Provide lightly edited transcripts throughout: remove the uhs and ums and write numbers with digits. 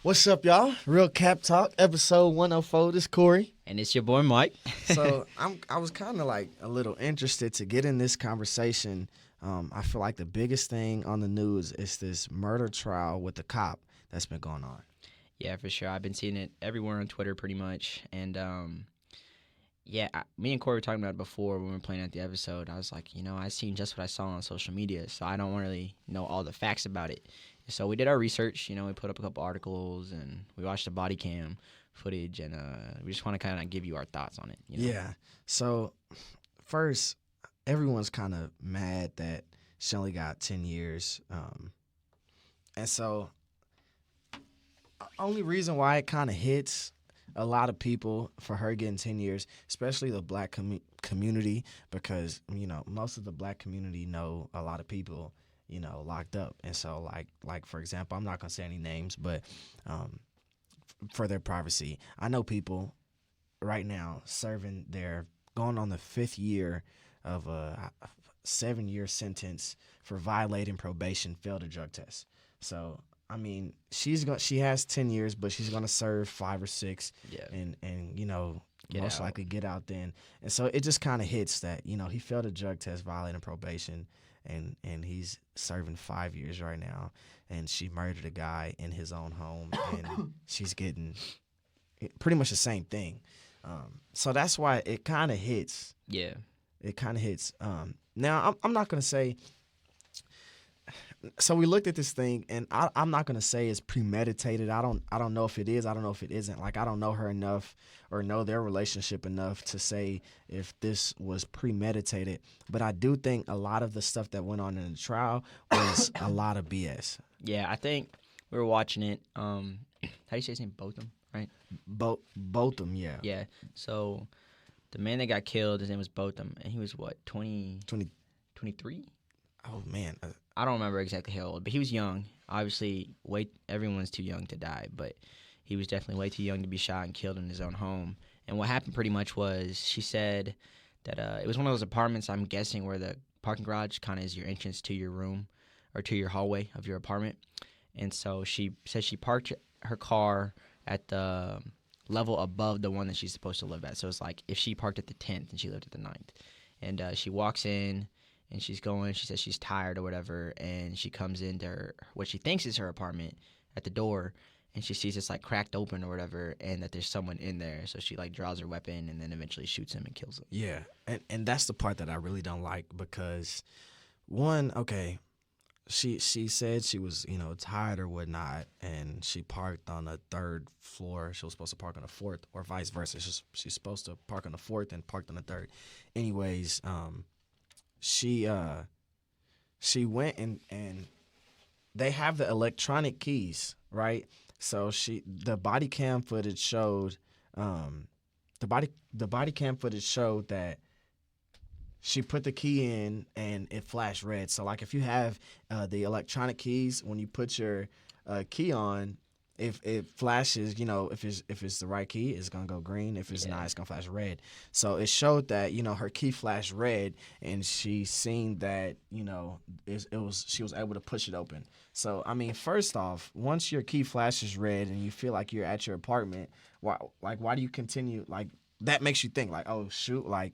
What's up, y'all? RealCapTalk, episode 104. This Corey. And it's your boy Mike. So I was kind of like a little interested to get in this conversation. I feel like the biggest thing on the news is this murder trial with the cop that's been going on. Yeah, for sure. I've been seeing it everywhere on Twitter pretty much. And me and Corey were talking about it before when we were playing at the episode. I was like, I seen just what I saw on social media, so I don't really know all the facts about it. So we did our research. We put up a couple articles and we watched the body cam footage, and we just want to kind of give you our thoughts on it. Yeah. So first, everyone's kind of mad that she only got 10 years. And so only reason why it kind of hits a lot of people for her getting 10 years, especially the black community, because, most of the black community know a lot of people, locked up. And so, like for example, I'm not going to say any names, but for their privacy, I know people right now going on the 5th year of a 7-year sentence for violating probation, failed a drug test. So, I mean, she has 10 years, but she's gonna serve 5 or 6, and most likely get out then. And so it just kind of hits that he failed a drug test, violating probation, and he's serving 5 years right now. And she murdered a guy in his own home, and she's getting pretty much the same thing. So that's why it kind of hits. Yeah, it kind of hits. Now I'm not gonna say. So we looked at this thing, and I'm not gonna say it's premeditated. I don't know if it is. I don't know if it isn't. Like, I don't know her enough or know their relationship enough to say if this was premeditated. But I do think a lot of the stuff that went on in the trial was a lot of BS. Yeah, I think we were watching it. How do you say his name? Botham, right? Botham, yeah. Yeah. So the man that got killed, his name was Botham, and he was what, 23? Oh man. I don't remember exactly how old, but he was young. Obviously, everyone's too young to die, but he was definitely way too young to be shot and killed in his own home. And what happened pretty much was she said that it was one of those apartments, I'm guessing, where the parking garage kind of is your entrance to your room or to your hallway of your apartment. And so she said she parked her car at the level above the one that she's supposed to live at. So it's like if she parked at the 10th and she lived at the 9th. And she walks in. And she says she's tired or whatever, and she comes into what she thinks is her apartment at the door, and she sees it's like cracked open or whatever, and that there's someone in there. So she like draws her weapon and then eventually shoots him and kills him. Yeah, and that's the part that I really don't like, because she said she was tired or whatnot, and she parked on the 3rd floor. She was supposed to park on the 4th, or vice versa. She's supposed to park on the 4th and parked on the 3rd. Anyways, She went and they have the electronic keys, right? So the body cam footage showed that she put the key in and it flashed red. So like if you have the electronic keys, when you put your key on, if it flashes, if it's the right key, it's gonna go green. If it's not, it's gonna flash red. So it showed that her key flashed red, and she seen that she was able to push it open. So I mean, first off, once your key flashes red and you feel like you're at your apartment, why do you continue? Like, that makes you think like, oh shoot, like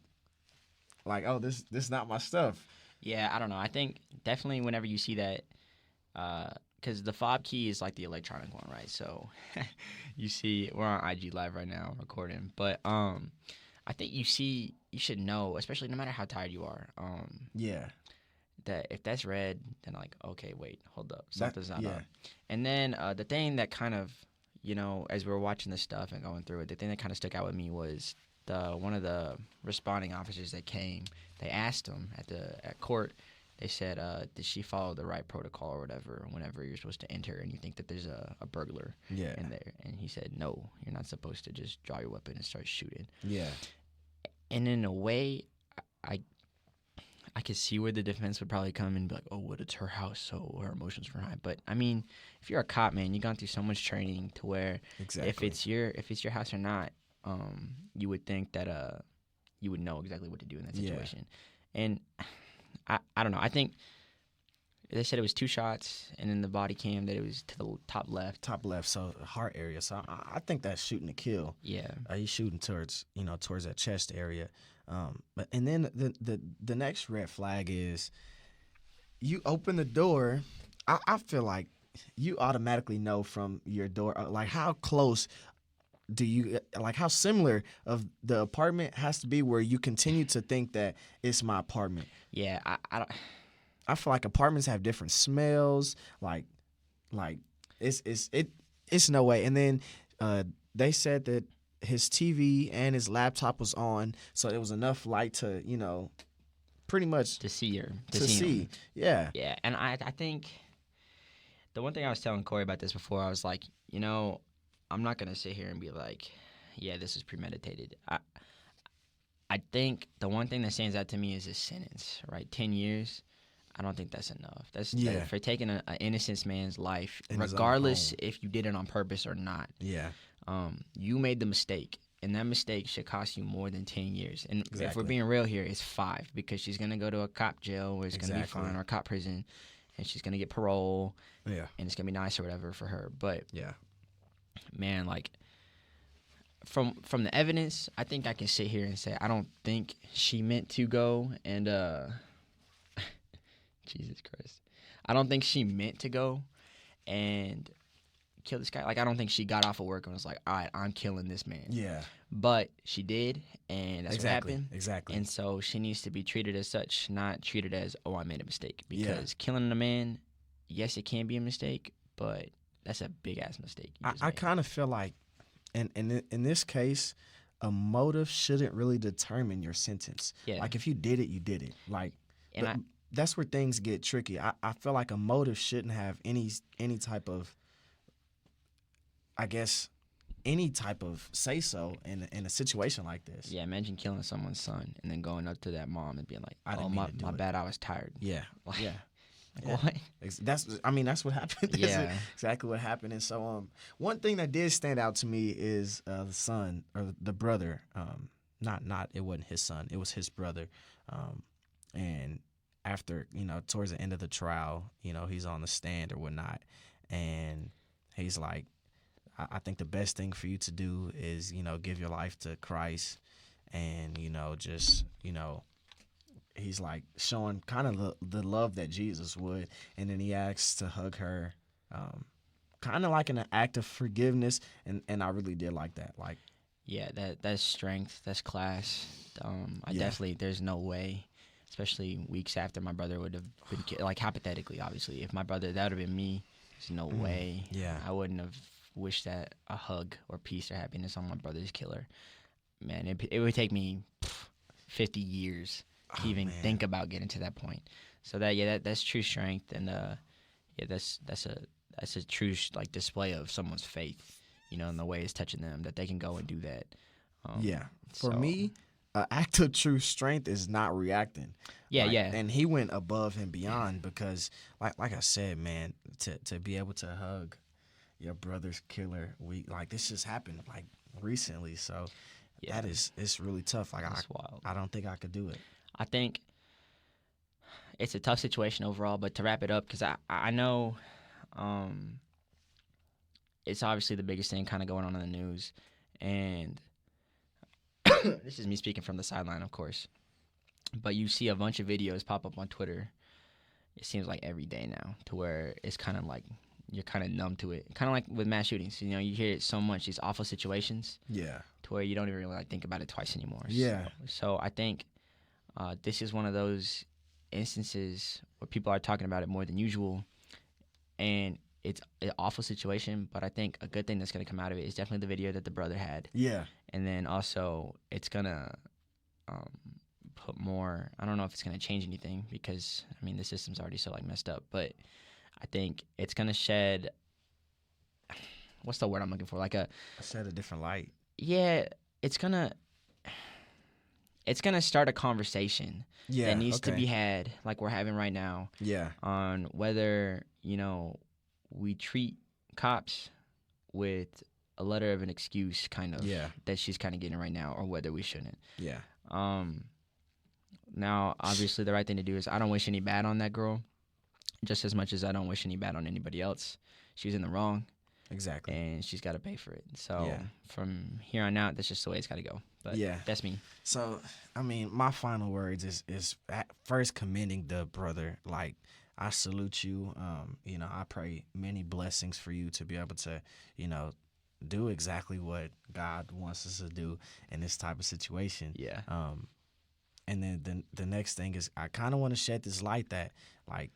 oh, this is not my stuff. Yeah, I don't know. I think definitely whenever you see that. Because the fob key is like the electronic one, right? So you see, we're on IG Live right now recording. But I think you should know, especially no matter how tired you are, that if that's red, then like, okay, wait, hold up. Something's not up. And then the thing that kind of, as we were watching this stuff and going through it, the thing that kind of stuck out with me was one of the responding officers that came, they asked him at court, they said, did she follow the right protocol or whatever whenever you're supposed to enter and you think that there's a burglar in there? And he said, no, you're not supposed to just draw your weapon and start shooting. Yeah. And in a way, I could see where the defense would probably come and be like, oh, well, it's her house, so her emotions were high. But, I mean, if you're a cop, man, you've gone through so much training to where if it's your house or not, you would think that you would know exactly what to do in that situation. Yeah. And I don't know. I think They said it was 2 shots, and then the body cam that it was to the top left. Top left, so heart area. So I think that's shooting to kill. Yeah. He's shooting towards towards that chest area. But and then the next red flag is you open the door. I feel like you automatically know from your door, like how close do you, like how similar of the apartment has to be where you continue to think that it's my apartment. Yeah, I don't. I feel like apartments have different smells. Like it's no way. And then they said that his TV and his laptop was on, so it was enough light to pretty much To see her. to see. Him. Yeah. Yeah, and I think the one thing I was telling Corey about this before, I was like, I'm not gonna sit here and be like, yeah, this is premeditated. I think the one thing that stands out to me is his sentence, right? 10 years. I don't think that's enough. That's for taking an innocent man's life, regardless if you did it on purpose or not. Yeah. You made the mistake, and that mistake should cost you more than 10 years. And if we're Exactly. being real here, it's 5 because she's gonna go to a cop jail where it's gonna be Exactly. fine, or a cop prison, and she's gonna get parole. Yeah. And it's gonna be nice or whatever for her. But Yeah. man, like from the evidence, I think I can sit here and say I don't think she meant to go and Jesus Christ. I don't think she meant to go and kill this guy. Like, I don't think she got off of work and was like, all right, I'm killing this man. Yeah. But she did, and that's what happened. Exactly. And so she needs to be treated as such, not treated as, oh, I made a mistake. Because killing a man, yes, it can be a mistake, but that's a big-ass mistake. I kind of feel like, in this case, a motive shouldn't really determine your sentence. Yeah. Like, if you did it, you did it. Like, And that's where things get tricky. I feel like a motive shouldn't have any type of, I guess, any type of say-so in a situation like this. yeah, imagine killing someone's son and then going up to that mom and being like, I didn't oh, mean to do my it. bad, I was tired. Yeah. Like, Yeah. like, what? That's what happened. Yeah. That's exactly what happened. And so one thing that did stand out to me is the son or the brother. Not it wasn't his son. It was his brother. And after towards the end of the trial, he's on the stand or whatnot, and he's like, I think the best thing for you to do is give your life to Christ, and just he's like showing kind of the love that Jesus would. And then he asks to hug her, kind of like an act of forgiveness. And I really did like that. Like, Yeah, that's strength. That's class. I definitely, there's no way, especially weeks after my brother would have been killed. Like, hypothetically, obviously, if my brother, that would have been me, there's no way. Yeah. I wouldn't have wished that a hug or peace or happiness on my brother's killer. Man, it would take me 50 years to even think about getting to that point. So that's true strength, and that's a true like display of someone's faith, in the way it's touching them, that they can go and do that. For me, an act of true strength is not reacting. Yeah, Like, yeah. And he went above and beyond because, like I said, man, to be able to hug your brother's killer, this just happened like recently, so it's really tough. Like, That's wild. I don't think I could do it. I think it's a tough situation overall, but to wrap it up, because I know it's obviously the biggest thing kind of going on in the news, and this is me speaking from the sideline, of course, but you see a bunch of videos pop up on Twitter, it seems like every day now, to where it's kind of like you're kind of numb to it. Kind of like with mass shootings, you hear it so much, these awful situations, Yeah. to where you don't even really think about it twice anymore. Yeah. So I think this is one of those instances where people are talking about it more than usual, and it's an awful situation, but I think a good thing that's going to come out of it is definitely the video that the brother had. Yeah. And then also it's going to put more, I don't know if it's going to change anything, because, I mean, the system's already so, messed up, but I think it's going to shed, what's the word I'm looking for? Shed a different light. Yeah, it's going to start a conversation that needs to be had, like we're having right now, on whether, we treat cops with a letter of an excuse, kind of, that she's kind of getting right now, or whether we shouldn't. Yeah. Now, obviously, the right thing to do is, I don't wish any bad on that girl, just as much as I don't wish any bad on anybody else, she was in the wrong, Exactly. and she's got to pay for it. So Yeah. from here on out, that's just the way it's got to go. But Yeah. that's me. So, I mean, my final words is at first commending the brother. Like, I salute you. You know, I pray many blessings for you to be able to, you know, do exactly what God wants us to do in this type of situation. Yeah. And then the next thing is I kind of want to shed this light that, like,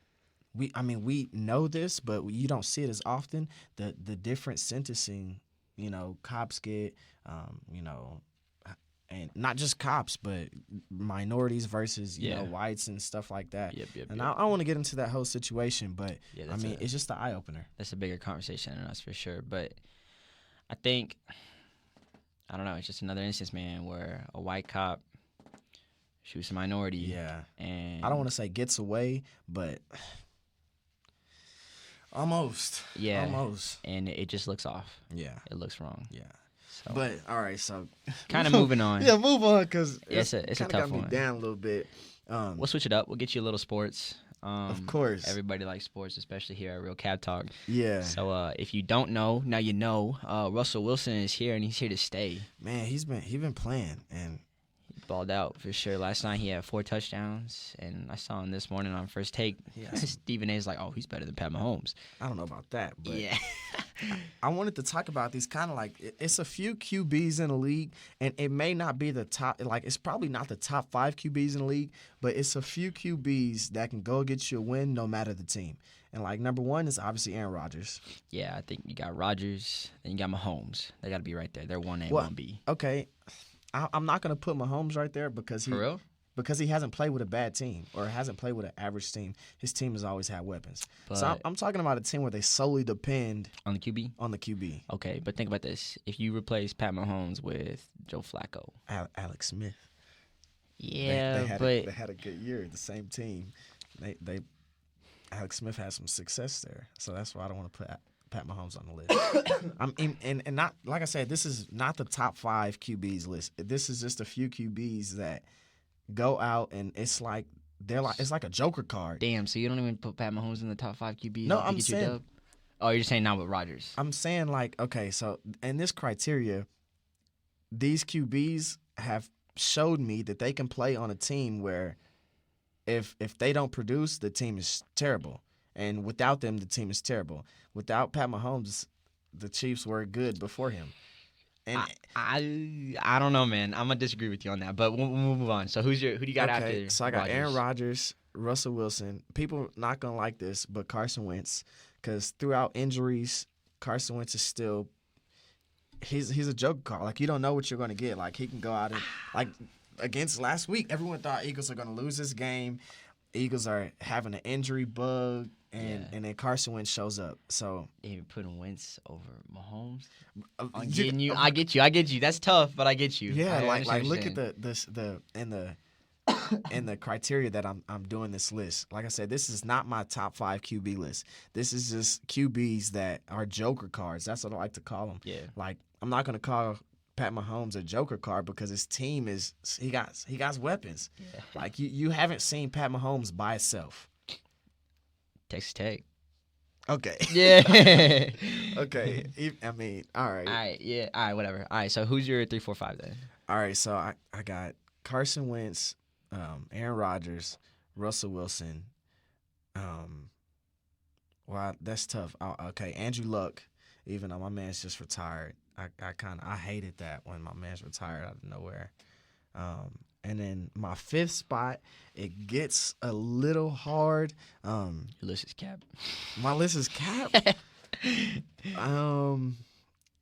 we know this, but you don't see it as often. The different sentencing, you know, cops get, you know, and not just cops, but minorities versus you know whites and stuff like that. Yep. And I want to get into that whole situation, but I mean it's just the eye opener. That's a bigger conversation than us for sure. But I think I don't know. It's just another instance, man, where a white cop shoots a minority. Yeah, and I don't want to say gets away, but almost. Yeah, almost. And it just looks off. Yeah, it looks wrong. Yeah. So. But all right, so kind of moving on. Yeah, move on because it's a tough got one. Me down a little bit. We'll switch it up. We'll get you a little sports. Of course, everybody likes sports, especially here at RealCapTalk. Yeah. So if you don't know, now you know. Russell Wilson is here and he's here to stay. Man, he's been playing and he balled out for sure. Last night he had 4 touchdowns, and I saw him this morning on First Take. Stephen A. is like, "Oh, he's better than Pat Mahomes." I don't know about that, but yeah. I wanted to talk about these kind of like it's a few QBs in the league, and it may not be the top. Like it's probably not the top 5 QBs in the league, but it's a few QBs that can go get you a win no matter the team. And like number 1 is obviously Aaron Rodgers. Yeah, I think you got Rodgers, then you got Mahomes. They got to be right there. They're 1A, 1B. Okay, I'm not gonna put Mahomes right there because For real? Because he hasn't played with a bad team or hasn't played with an average team. His team has always had weapons. But so I'm talking about a team where they solely depend on the QB. On the QB. Okay, but think about this: if you replace Pat Mahomes with Joe Flacco, Alex Smith. Yeah, they had a good year. The same team. They Alex Smith had some success there, so that's why I don't want to put Pat Mahomes on the list. And not like I said, this is not the top 5 QBs list. This is just a few QBs that go out and it's like it's like a joker card. Damn, so you don't even put Pat Mahomes in the top 5 QBs? No, I'm saying. Oh, you're saying not with Rodgers. I'm saying like okay, so in this criteria, these QBs have showed me that they can play on a team where if they don't produce, the team is terrible. And without them, the team is terrible. Without Pat Mahomes, the Chiefs were good before him. And I don't know, man. I'm gonna disagree with you on that, but we'll move on. So who do you got after? So I got Aaron Rodgers, Russell Wilson. People not gonna like this, but Carson Wentz, because throughout injuries, Carson Wentz is still he's a joke card. Like you don't know what you're gonna get. Like he can go out and like against last week, everyone thought Eagles are gonna lose this game. Eagles are having an injury bug. And then Carson Wentz shows up. So you're putting Wentz over Mahomes. I'm getting you. I get you. That's tough, but I get you. Yeah, like look at the criteria that I'm doing this list. Like I said, this is not my top 5 QB list. This is just QBs that are joker cards. That's what I like to call them. Yeah. Like I'm not gonna call Pat Mahomes a joker card because his team he got weapons. Yeah. Like you haven't seen Pat Mahomes by himself. Texas Tech. Okay. Yeah. Okay. I mean, all right. All right. Yeah. All right. Whatever. All right. So who's your 3, 4, 5 then? All right. So I got Carson Wentz, Aaron Rodgers, Russell Wilson. Wow, that's tough. Okay, Andrew Luck. Even though my man's just retired, I hated that when my man's retired out of nowhere. And then my 5th spot, it gets a little hard. Your list is Cap. My list is Cap.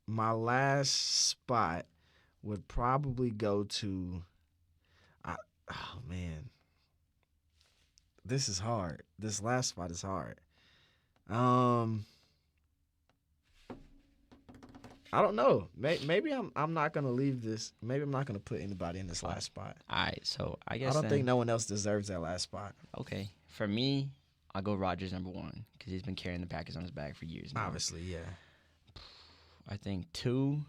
My last spot would probably go to. Oh man, this is hard. This last spot is hard. I don't know. Maybe I'm not gonna leave this. Maybe I'm not gonna put anybody in this last spot. All right, so I guess I don't think no one else deserves that last spot. Okay, for me, I'll go Rodgers number 1 because he's been carrying the Packers on his back for years now. Obviously, yeah. I think 2.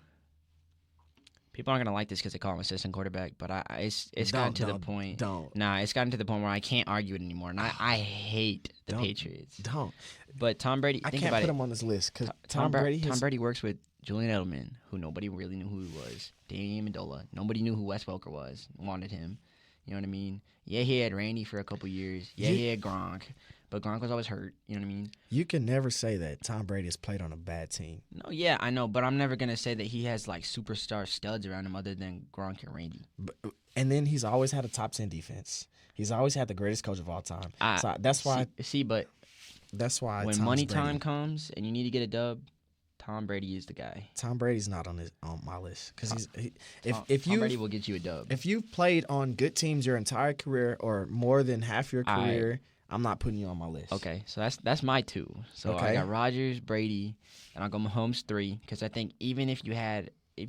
People aren't gonna like this because they call him assistant quarterback, but it's gotten to the point. Don't. Nah, it's gotten to the point where I can't argue it anymore, and I hate the Patriots. Don't. But Tom Brady, I think can't about put it. him on this list because Tom Brady works with Julian Edelman, who nobody really knew who he was. Danny Amendola, nobody knew who Wes Welker was. Wanted him. You know what I mean? Yeah, he had Randy for a couple years. Yeah, he had Gronk, but Gronk was always hurt. You know what I mean? You can never say that Tom Brady has played on a bad team. No, yeah, I know, but I'm never gonna say that he has like superstar studs around him other than Gronk and Randy. And then he's always had a top 10 defense. He's always had the greatest coach of all time. So that's why. But that's why when Tom's money Brady. time comes and you need to get a dub, Tom Brady is the guy. Tom Brady's not on my list because Tom Brady will get you a dub. If you've played on good teams your entire career or more than half your career, I'm not putting you on my list. Okay, so that's my 2. So I got Rodgers, Brady, and I'll go Mahomes 3 because I think even if you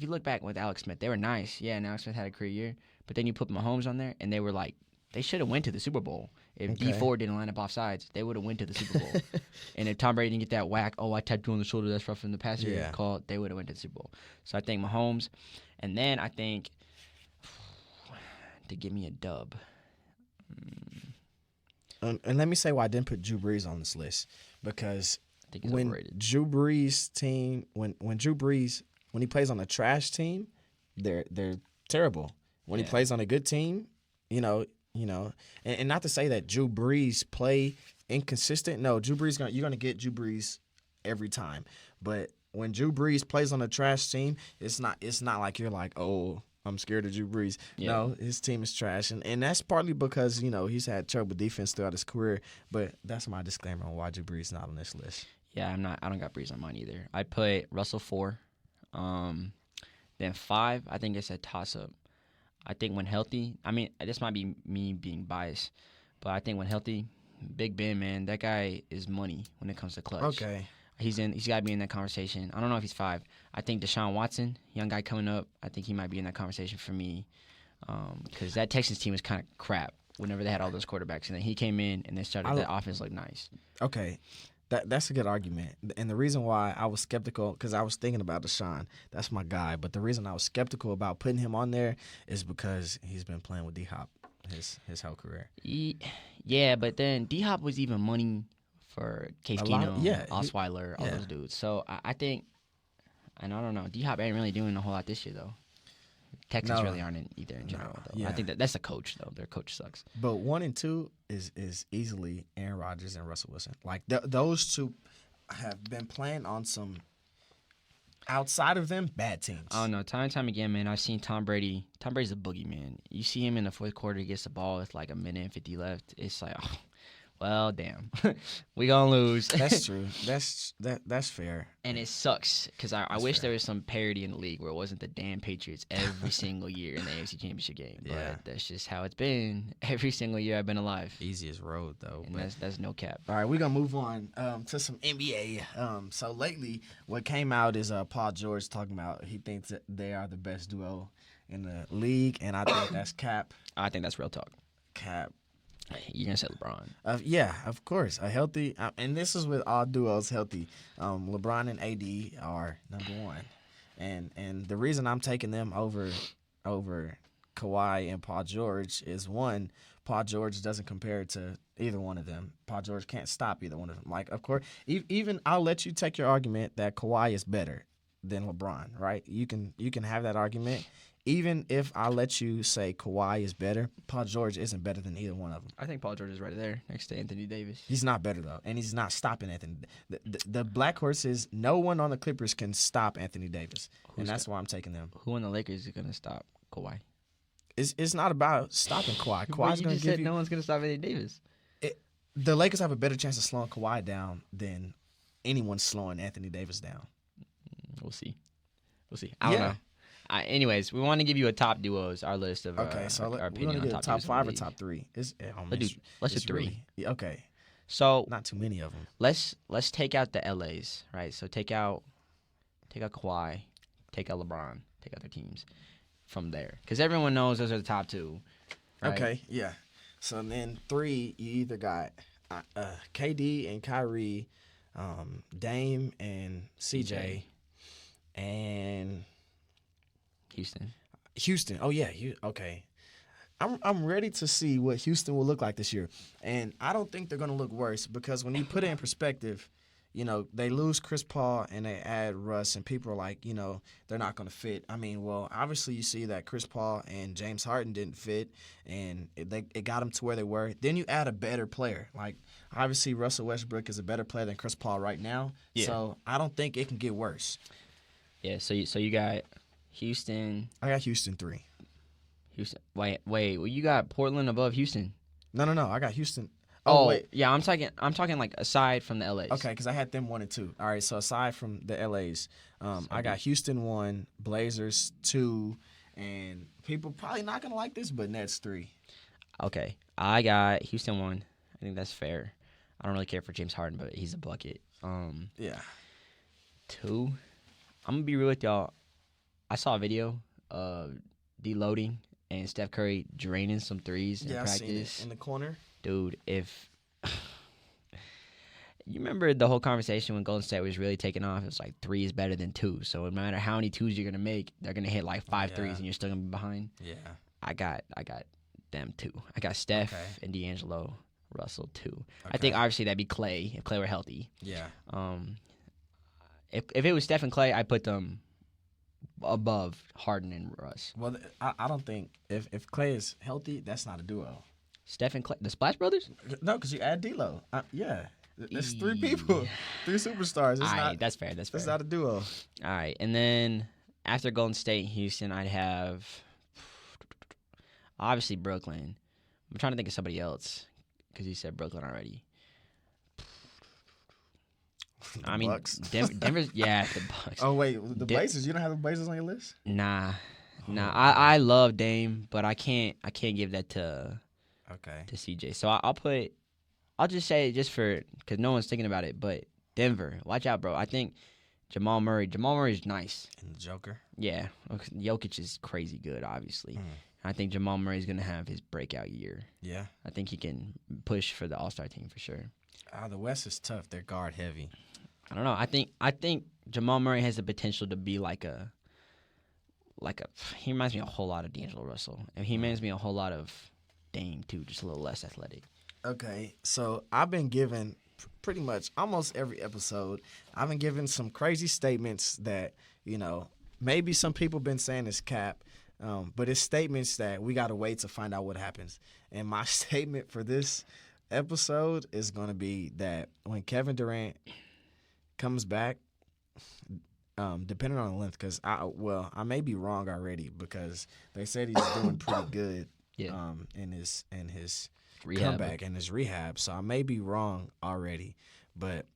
look back with Alex Smith, they were nice. Yeah, and Alex Smith had a career year, but then you put Mahomes on there and they were like, they should have went to the Super Bowl. If D4 didn't line up off sides, they would have went to the Super Bowl. And if Tom Brady didn't get that whack, I tapped you on the shoulder, that's rough in the passer call, they would have went to the Super Bowl. So I think Mahomes, and then I think to give me a dub. And let me say why I didn't put Drew Brees on this list because I think he's when overrated. Drew Brees team when Drew Brees when he plays on a trash team, they're terrible. When he plays on a good team, and not to say that Drew Brees play inconsistent. No, Drew Brees you're gonna get Drew Brees every time. But when Drew Brees plays on a trash team, it's not like you're like, oh, I'm scared of Drew Brees. Yeah. No, his team is trash, and that's partly because he's had terrible defense throughout his career. But that's my disclaimer on why Drew Brees not on this list. Yeah, I'm not. I don't got Brees on mine either. I put Russell 4, then 5. I think it's a toss up. I think when healthy, I mean, this might be me being biased, but I think when healthy, Big Ben, man, that guy is money when it comes to clutch. Okay. He's got to be in that conversation. I don't know if he's 5. I think Deshaun Watson, young guy coming up, I think he might be in that conversation for me because that Texans team was kind of crap whenever they had all those quarterbacks. And then he came in and they started the offense looked nice. Okay. That's a good argument. And the reason why I was skeptical, because I was thinking about Deshaun. That's my guy. But the reason I was skeptical about putting him on there is because he's been playing with D-Hop his whole career. Yeah, but then D-Hop was even money for Case Keenum, Osweiler, all those dudes. So I think, and I don't know, D-Hop ain't really doing a whole lot this year, though. Texans really aren't in either in general, though. Yeah. I think that's the coach, though. Their coach sucks. But 1 and 2 is easily Aaron Rodgers and Russell Wilson. Like, those two have been playing on some, outside of them, bad teams. I don't know. Time and time again, man, I've seen Tom Brady. Tom Brady's a boogeyman. You see him in the fourth quarter, he gets the ball with like a minute and 50 left. It's like, oh, well, damn. We gonna lose. That's true. That's fair. And it sucks because I wish there was some parity in the league where it wasn't the damn Patriots every single year in the AFC Championship game. But that's just how it's been every single year I've been alive. Easiest road, though. And that's no cap. All right, we're going to move on to some NBA. So lately, what came out is Paul George talking about he thinks that they are the best duo in the league, and I think that's cap. I think that's real talk. Cap. You're going to say LeBron. Yeah, of course. A healthy and this is with all duos healthy. LeBron and AD are number 1. And the reason I'm taking them over Kawhi and Paul George is, one, Paul George doesn't compare to either one of them. Paul George can't stop either one of them. Like, of course, even I'll let you take your argument that Kawhi is better than LeBron, right? You can have that argument. Even if I let you say Kawhi is better, Paul George isn't better than either one of them. I think Paul George is right there next to Anthony Davis. He's not better, though, and he's not stopping Anthony. The Black Horses, no one on the Clippers can stop Anthony Davis, and that's why I'm taking them. Who on the Lakers is going to stop Kawhi? It's not about stopping Kawhi. Kawhi's going to give you. No one's going to stop Anthony Davis. The Lakers have a better chance of slowing Kawhi down than anyone slowing Anthony Davis down. We'll see. I don't know. Anyways, we want to give you a top duos, our list of so our we're opinion going to on top 5 or league. top 3. Let's do 3. Really, okay. So not too many of them. Let's take out the LAs, right? So take out Kawhi, take out LeBron, take out their teams from there, because everyone knows those are the top 2. Right? Okay, yeah. So then 3, you either got KD and Kyrie, Dame and CJ, and Houston. Houston. Oh yeah, okay. I'm ready to see what Houston will look like this year, and I don't think they're going to look worse because when you put it in perspective, they lose Chris Paul and they add Russ, and people are like, they're not going to fit. I mean, well, obviously you see that Chris Paul and James Harden didn't fit, and it got them to where they were. Then you add a better player, like obviously Russell Westbrook is a better player than Chris Paul right now, so I don't think it can get worse. Yeah. So you got Houston. I got Houston 3. Houston. Wait. Well, you got Portland above Houston. No. I got Houston. Oh, wait. Yeah. I'm talking like aside from the LAs. Okay, because I had them 1 and 2. All right, so aside from the LAs, I got Houston 1, Blazers 2, and people probably not gonna like this, but Nets 3. Okay, I got Houston 1. I think that's fair. I don't really care for James Harden, but he's a bucket. Yeah. 2. I'm gonna be real with y'all. I saw a video of deloading and Steph Curry draining some threes in practice. I seen it in the corner. Dude, if you remember the whole conversation when Golden State was really taking off, it was like 3 is better than 2. So no matter how many 2s you're gonna make, they're gonna hit like 5 threes and you're still gonna be behind. Yeah. I got them 2. I got Steph and D'Angelo Russell 2. Okay. I think obviously that'd be Clay if Clay were healthy. Yeah. If it was Steph and Clay, I put them above Harden and Russ. Well, I don't think if Clay is healthy, that's not a duo. Steph and Clay, the Splash Brothers? No, because you add D'Lo. Yeah, it's 3 people, 3 superstars. It's not. That's fair. That's not a duo. All right, and then after Golden State and Houston, I'd have obviously Brooklyn. I'm trying to think of somebody else because you said Brooklyn already. The Bucks. Denver's the Bucks. Oh wait, the Blazers. You don't have the Blazers on your list? Nah. I love Dame, but I can't give that to CJ. So I'll just say because no one's thinking about it, but Denver, watch out, bro. I think Jamal Murray's nice. And the Joker. Yeah, Jokic is crazy good, obviously. I think Jamal Murray's gonna have his breakout year. Yeah. I think he can push for the All-Star team for sure. The West is tough. They're guard heavy. I don't know. I think Jamal Murray has the potential to be like a. He reminds me a whole lot of D'Angelo Russell, and he reminds me a whole lot of Dame too, just a little less athletic. Okay, so I've been given pretty much almost every episode. I've been given some crazy statements that maybe some people been saying is cap, but it's statements that we gotta wait to find out what happens. And my statement for this episode is gonna be that when Kevin Durant comes back, depending on the length, because I may be wrong already because they said he's doing pretty good in his comeback and his rehab. So I may be wrong already, but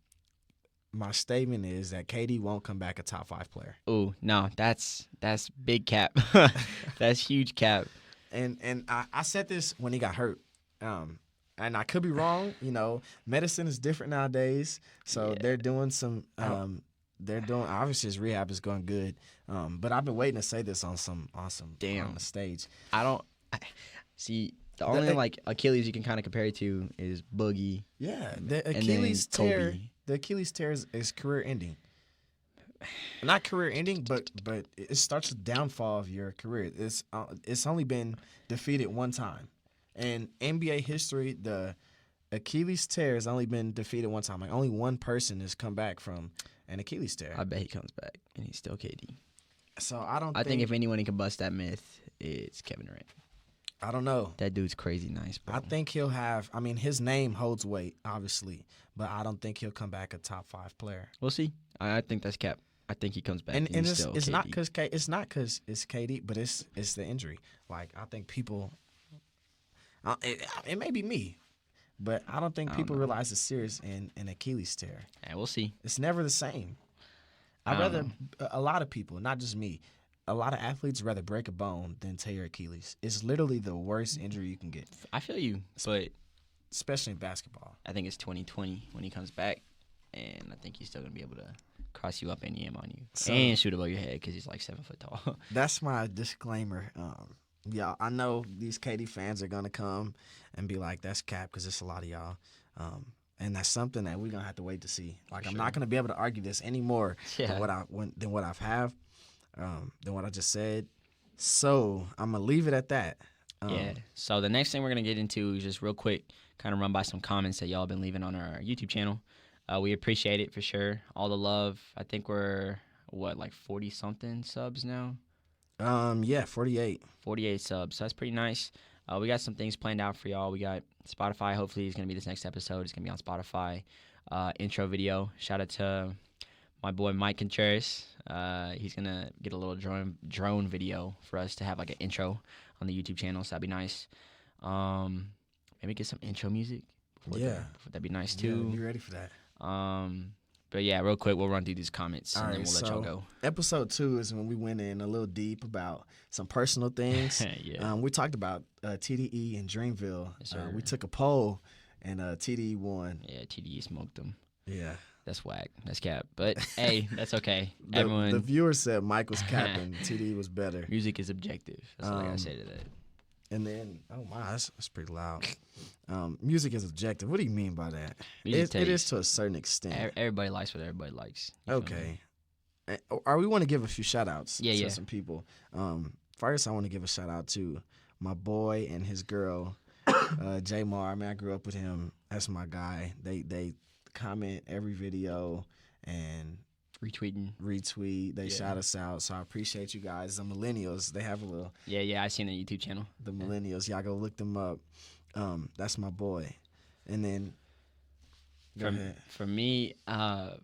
my statement is that KD won't come back a top 5 player. Oh no, that's big cap. That's huge cap. And I said this when he got hurt. And I could be wrong. Medicine is different nowadays, so they're doing some. Obviously his rehab is going good, but I've been waiting to say this on the stage. See. The only Achilles you can kind of compare it to is Boogie. Yeah, the Achilles tear. The Achilles tear is career ending. Not career ending, but it starts the downfall of your career. It's only been defeated one time. In NBA history, the Achilles tear has only been defeated one time. Like only one person has come back from an Achilles tear. I bet he comes back, and he's still KD. So I think if anyone can bust that myth, it's Kevin Durant. I don't know. That dude's crazy nice, bro. I think he'll have. I mean, his name holds weight, obviously, but I don't think he'll come back a top 5 player. We'll see. I think that's cap. I think he comes back. And it's not because it's KD, but it's the injury. Like I think people. It may be me, but I don't think people realize it's serious in an Achilles tear. Yeah, we'll see. It's never the same. I'd rather a lot of people, not just me. A lot of athletes rather break a bone than tear your Achilles. It's literally the worst injury you can get. I feel you, but especially in basketball. I think it's 2020 when he comes back, and I think he's still gonna be able to cross you up and yam on you and shoot above your head because he's like 7 foot tall. That's my disclaimer. Yeah, I know these KD fans are gonna come and be like, "That's cap," because it's a lot of y'all. And that's something that we're gonna have to wait to see. Like, I'm not gonna be able to argue this anymore than what I have. Than what I just said. So I'm gonna leave it at that. Yeah. So the next thing we're gonna get into is just real quick, kind of run by some comments that y'all been leaving on our YouTube channel. We appreciate it for sure. All the love. I think we're like 40 something subs now. Yeah, 48. 48 subs. So that's pretty nice. We got some things planned out for y'all. We got Spotify. Hopefully, it's gonna be this next episode. It's gonna be on Spotify. Intro video. Shout out to my boy Mike Contreras. He's gonna get a little drone video for us to have like an intro on the YouTube channel. So that'd be nice. Maybe get some intro music. That'd be nice too. Yeah, be ready for that. But yeah, real quick, we'll run through these comments and then Alright, we'll let y'all go. Episode 2 is when we went in a little deep about some personal things. Yeah. We talked about TDE and Dreamville. Yes, sir. We took a poll and TDE won. Yeah, TDE smoked them. Yeah. That's whack. That's cap. But hey, that's okay. The viewer said Mike was capping. TDE was better. Music is objective. That's all I gotta say to that. And then, oh my, that's pretty loud. Music is objective. What do you mean by that? It is to a certain extent. Everybody likes what everybody likes. Okay. We want to give a few shout outs to some people. First, I want to give a shout out to my boy and his girl, J Mar. Man, I grew up with him. That's my guy. They comment every video and retweet. They shout us out. So I appreciate you guys. The millennials, they have a little. Yeah. I seen the YouTube channel. The millennials, y'all go look them up. That's my boy. And then for me, dang,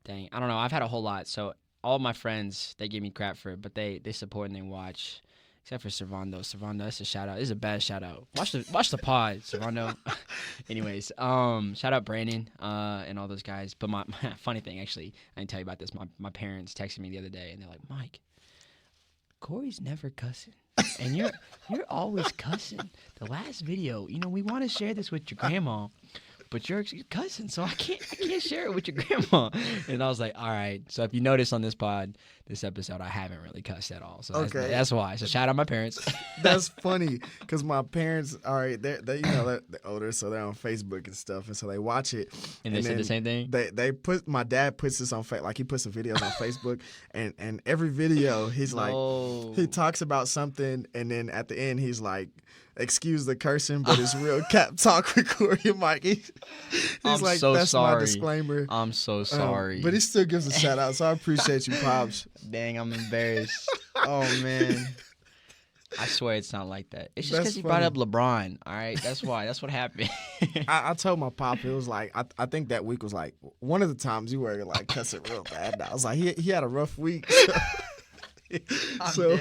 I don't know. I've had a whole lot. So all my friends, they give me crap for it, but they support and they watch. Except for Servando. Servando, that's a shout out. This is a bad shout out. Watch the pod, Servando. Anyways, shout out Brandon and all those guys. But my funny thing, actually, I didn't tell you about this. My parents texted me the other day and they're like, Mike, Corey's never cussing. And you're always cussing. The last video, we want to share this with your grandma, but you're cussing, so I can't share it with your grandma. And I was like, all right. So if you notice on this episode, I haven't really cussed at all. So that's why. So shout out my parents. That's funny because my parents, all right, they're older, so they're on Facebook and stuff, and so they watch it. And they said the same thing. My dad puts this on like he puts some videos on Facebook, and every video he's like he talks about something, and then at the end he's like, excuse the cursing, but it's real cap talk with Corey and Mike. He's like, so that's sorry. My disclaimer. I'm so sorry. But he still gives a shout out, so I appreciate you, Pops. Dang, I'm embarrassed. Oh, man. I swear it's not like that. It's just because he brought up LeBron, all right? That's why. That's what happened. I told my pop, it was like, I think that week was like one of the times you were like cussing real bad. And I was like, he had a rough week. So,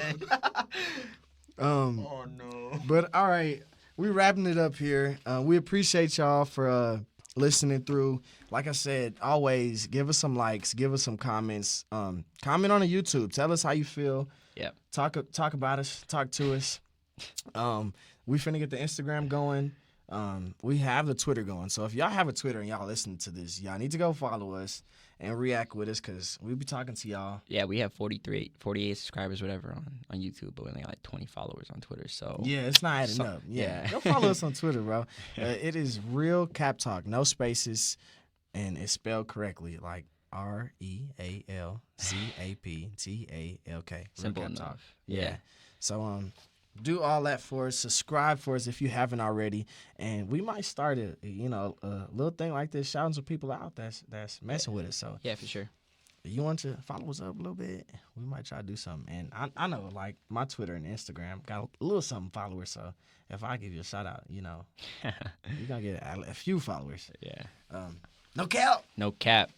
oh no. But all right, we're wrapping it up here. We appreciate y'all for listening through. Like I said, always give us some likes, give us some comments. Comment on the YouTube. Tell us how you feel. Yep. Talk about us. Talk to us. We finna get the Instagram going. We have the Twitter going. So if y'all have a Twitter and y'all listen to this, y'all need to go follow us and react with us because we'll be talking to y'all. Yeah, we have 48 subscribers, whatever, on YouTube, but we only got like 20 followers on Twitter. So yeah, it's not adding up. Yeah. Go follow us on Twitter, bro. It is RealCapTalk, no spaces, and it's spelled correctly, like RealCapTalk. Simple enough. Yeah. So do all that for us. Subscribe for us if you haven't already, and we might start a little thing like this, shouting some people out that's messing with us. So yeah, for sure. If you want to follow us up a little bit, we might try to do something. And I know, like, my Twitter and Instagram got a little something followers, so if I give you a shout out, you're gonna get a few followers. Yeah. No cap. No cap.